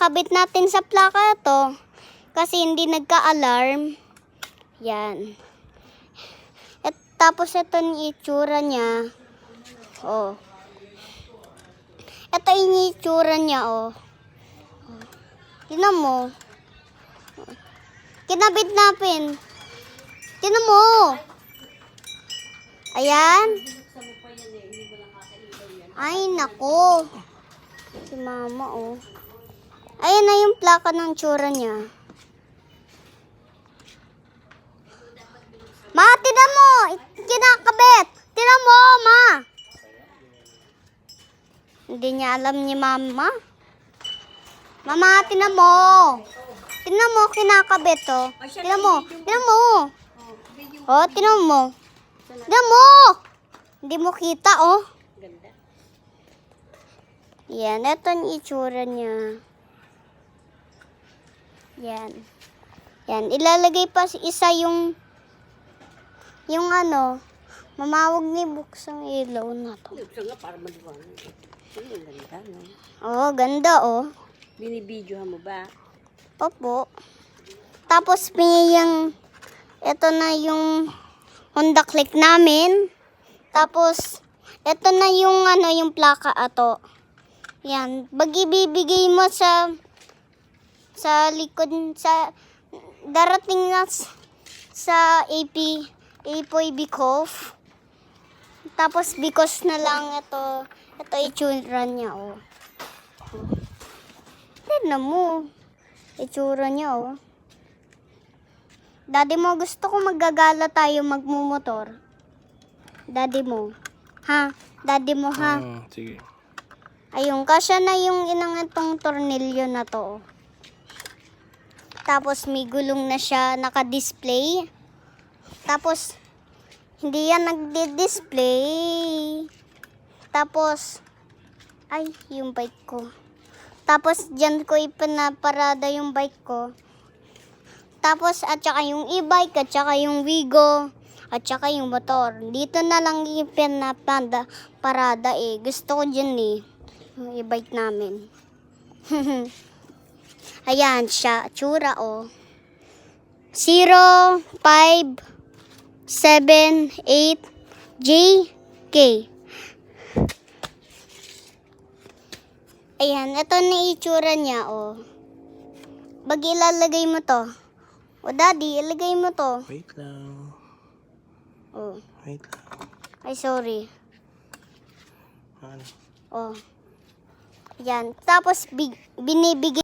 ikakabit natin sa plaka to. Kasi hindi nagka-alarm. Yan. At tapos ito yung itsura niya. Oh. Ito yung itsura niya, oh. Tingnan mo. Kinabit natin. Tingnan mo. Ayan. Ay, nako. Si mama, oh. Ayan na yung plaka ng tsura niya. Ma, tingnan mo. Kinakabit. Tingnan mo, ma. Hindi niya alam ni mama. Mama, tingnan mo. Tingnan mo, kinakabit, oh. Tingnan mo. Tingnan mo. Oh, tingnan mo. Tingnan mo. Hindi mo kita, oh. Yan, ito yung itsura niya. Yan. Yan, ilalagay pa isa yung ano, mamawag ni buksang ilaw na to. Buksan nga para maliwanag. Ang ganda, no? Oh, ganda, oh. Binibidyohan mo ba? Opo. Tapos, ito na yung Honda Click namin. Tapos, ito na yung ano, yung plaka ato. Yan. Pag ibibigay mo sa likod, darating na sa Apoy Bicov. Tapos, because na lang ito itsura niya, oh. Tignan mo. Itsura niya, oh. Daddy mo, gusto ko maggagala tayo magmumotor. Daddy mo. Ha? Daddy mo, ha? Sige. Ayun, kasya na yung inang itong tornilyo na to. Tapos may gulong na siya, naka-display. Tapos, hindi yan nagdi-display. Tapos, ay, yung bike ko. Tapos, dyan ko ipinaparada yung bike ko. Tapos, at saka yung e-bike, at saka yung Wigo, at saka yung motor. Dito na lang ipinaparada eh. Gusto ko dyan eh. Yung e-bike namin. Ayan siya, tsura oh. 0578JK. Ayan, ito na itsura niya oh. Pag ilalagay mo to. O daddy, ilagay mo to. Wait lang. Oh. Wait lang. Ay, sorry. Ano? Oh. Yan. Tapos, binibigay